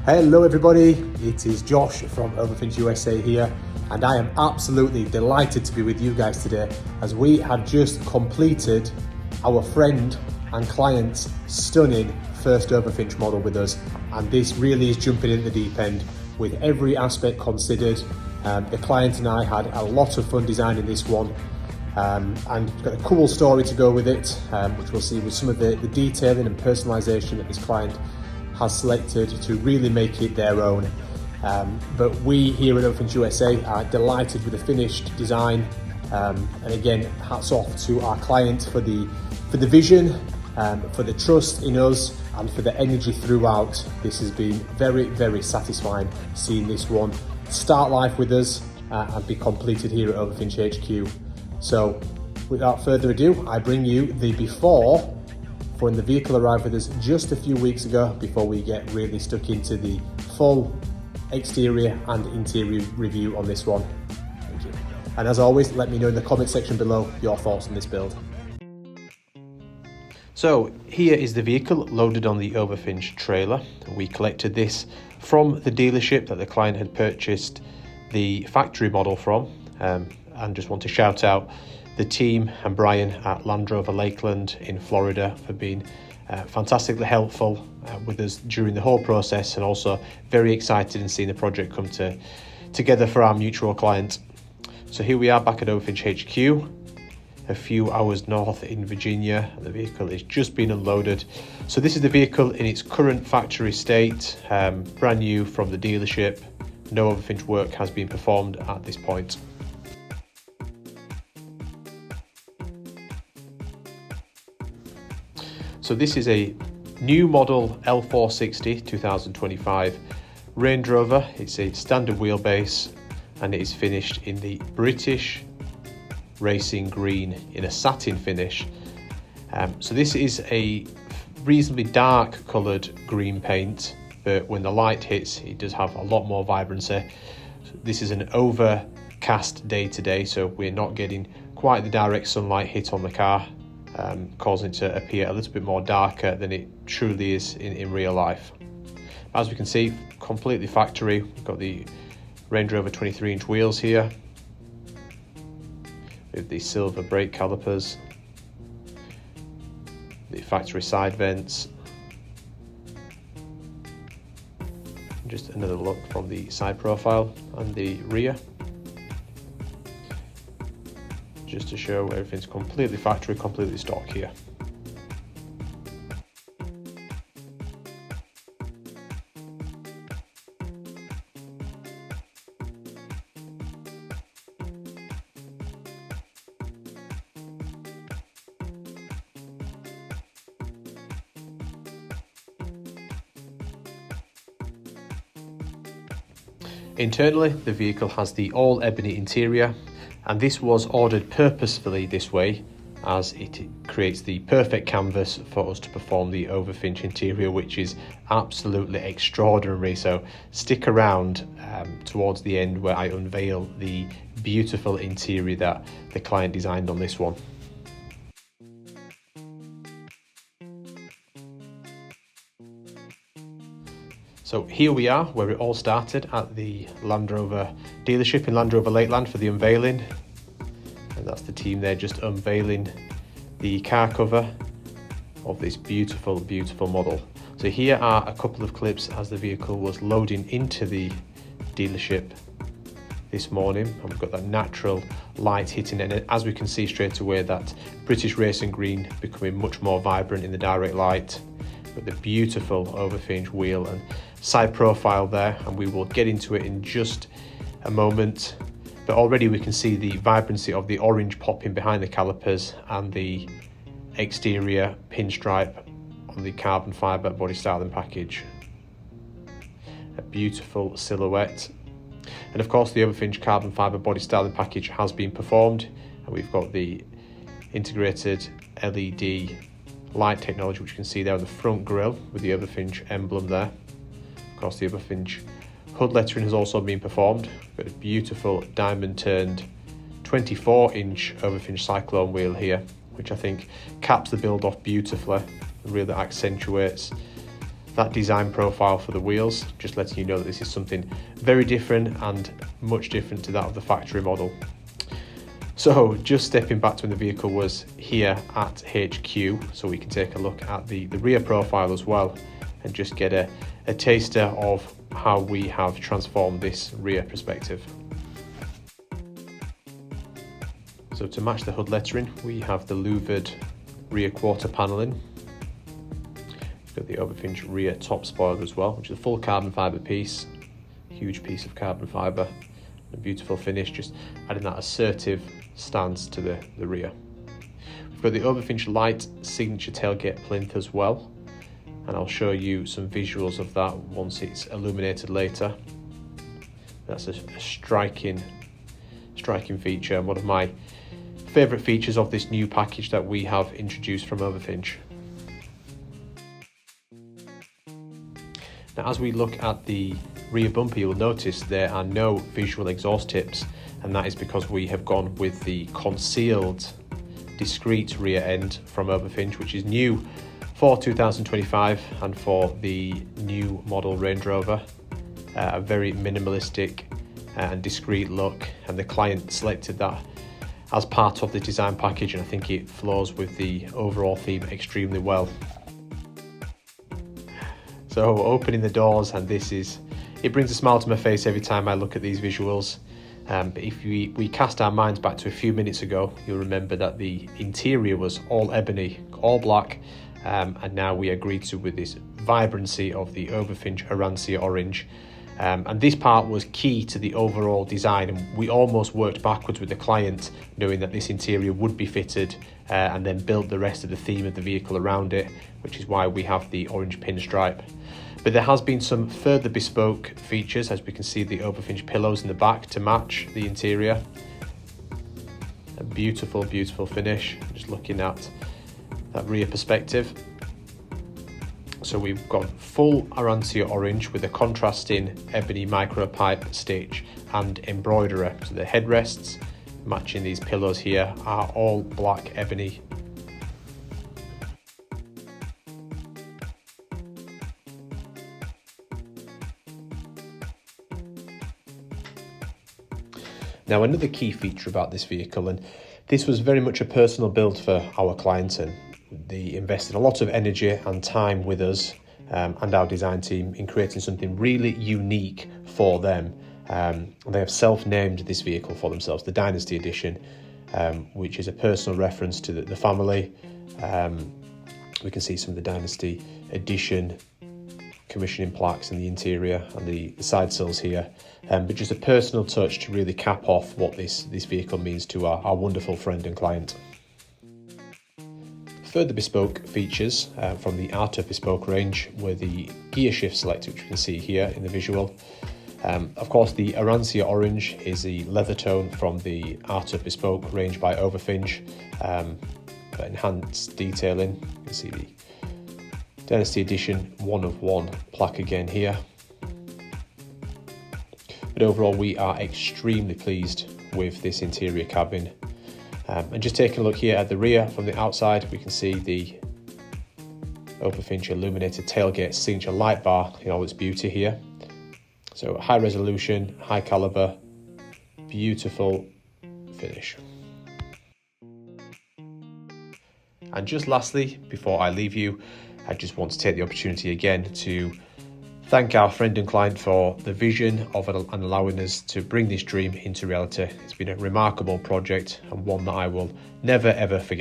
Hello everybody, it is Josh from Overfinch USA here, and I am absolutely delighted to be with you guys today as we have just completed our friend and client's stunning first Overfinch model with us, and this really is jumping in the deep end with every aspect considered. The client and I had a lot of fun designing this one, and we've got a cool story to go with it, which we'll see with some of the detailing and personalisation that this client has selected to really make it their own. But we here at Overfinch USA are delighted with the finished design, and again, hats off to our client for the vision, for the trust in us, and for the energy throughout. This has been very, very satisfying seeing this one start life with us and be completed here at Overfinch HQ. So without further ado, I bring you the before for when the vehicle arrived with us just a few weeks ago, before we get really stuck into the full exterior and interior review on this one. Thank you. And as always, let me know in the comment section below your thoughts on this build. So here is the vehicle loaded on the Overfinch trailer. We collected this from the dealership that the client had purchased the factory model from, and just want to shout out the team and Brian at Land Rover Lakeland in Florida for being fantastically helpful with us during the whole process, and also very excited in seeing the project come together for our mutual client. So here we are back at Overfinch HQ, a few hours north in Virginia. The vehicle is just being unloaded. So this is the vehicle in its current factory state, brand new from the dealership. No Overfinch work has been performed at this point. So this is a new model L460 2025 Range Rover. It's a standard wheelbase and it is finished in the British racing green in a satin finish. So this is a reasonably dark coloured green paint, but when the light hits it does have a lot more vibrancy. This is an overcast day today, so we're not getting quite the direct sunlight hit on the car, causing it to appear a little bit more darker than it truly is in real life. As we can see, completely factory. We've got the Range Rover 23-inch wheels here with the silver brake calipers, the factory side vents. Just another look from the side profile and the rear, just to show everything's completely factory, completely stock here. Internally, the vehicle has the all ebony interior, and this was ordered purposefully this way as it creates the perfect canvas for us to perform the Overfinch interior, which is absolutely extraordinary. So stick around towards the end where I unveil the beautiful interior that the client designed on this one. So here we are where it all started, at the Land Rover dealership in Land Rover Lakeland for the unveiling. And that's the team there just unveiling the car cover of this beautiful, beautiful model. So here are a couple of clips as the vehicle was loading into the dealership this morning. And we've got that natural light hitting it. As we can see straight away, that British racing green becoming much more vibrant in the direct light, with the beautiful Overfinch wheel and side profile there, and we will get into it in just a moment. But already we can see the vibrancy of the orange popping behind the calipers and the exterior pinstripe on the carbon fibre body styling package. A beautiful silhouette. And of course the Overfinch carbon fibre body styling package has been performed, and we've got the integrated LED light technology, which you can see there on the front grille with the Overfinch emblem there. Of course, the Overfinch hood lettering has also been performed. Got a beautiful diamond turned 24-inch Overfinch cyclone wheel here, which I think caps the build off beautifully and really accentuates that design profile for the wheels, just letting you know that this is something very different and much different to that of the factory model. So just stepping back to when the vehicle was here at HQ, so we can take a look at the rear profile as well and just get a taster of how we have transformed this rear perspective. So to match the hood lettering, we have the louvered rear quarter panelling. We've got the Overfinch rear top spoiler as well, which is a full carbon fibre piece, huge piece of carbon fibre, a beautiful finish, just adding that assertive stance to the rear. We've got the Overfinch light signature tailgate plinth as well, and I'll show you some visuals of that once it's illuminated later. That's a striking feature, and one of my favourite features of this new package that we have introduced from Overfinch. Now, as we look at the rear bumper, you'll notice there are no visual exhaust tips, and that is because we have gone with the concealed discrete rear end from Overfinch, which is new for 2025 and for the new model Range Rover. A very minimalistic and discreet look, and the client selected that as part of the design package, and I think it flows with the overall theme extremely well. So opening the doors, and it brings a smile to my face every time I look at these visuals. But if we cast our minds back to a few minutes ago, you'll remember that the interior was all ebony, all black, and now we agreed to with this vibrancy of the Overfinch Arancia orange. And this part was key to the overall design, and we almost worked backwards with the client, knowing that this interior would be fitted and then build the rest of the theme of the vehicle around it, which is why we have the orange pinstripe. But there has been some further bespoke features, as we can see the Overfinch pillows in the back to match the interior. A beautiful, beautiful finish. Just looking at that rear perspective. So we've got full Arancia orange with a contrasting ebony micropipe stitch and embroidery. So the headrests matching these pillows here are all black ebony. Now, another key feature about this vehicle, and this was very much a personal build for our client, and they invested a lot of energy and time with us and our design team in creating something really unique for them. They have self-named this vehicle for themselves, the Dynasty Edition, which is a personal reference to the family. We can see some of the Dynasty Edition commissioning plaques in the interior and the side sills here, but just a personal touch to really cap off what this vehicle means to our wonderful friend and client. Further bespoke features from the Art of Bespoke range were the gear shift selector, which you can see here in the visual. Of course, the Arancia orange is the leather tone from the Art of Bespoke range by Overfinch, for enhanced detailing. You can see the Dynasty Edition 1 of 1 plaque again here. But overall, we are extremely pleased with this interior cabin. And just taking a look here at the rear from the outside, we can see the Overfinch illuminated tailgate signature light bar in all its beauty here. So high resolution, high caliber, beautiful finish. And just lastly, before I leave you, I just want to take the opportunity again to thank our friend and client for the vision of and allowing us to bring this dream into reality. It's been a remarkable project and one that I will never ever forget.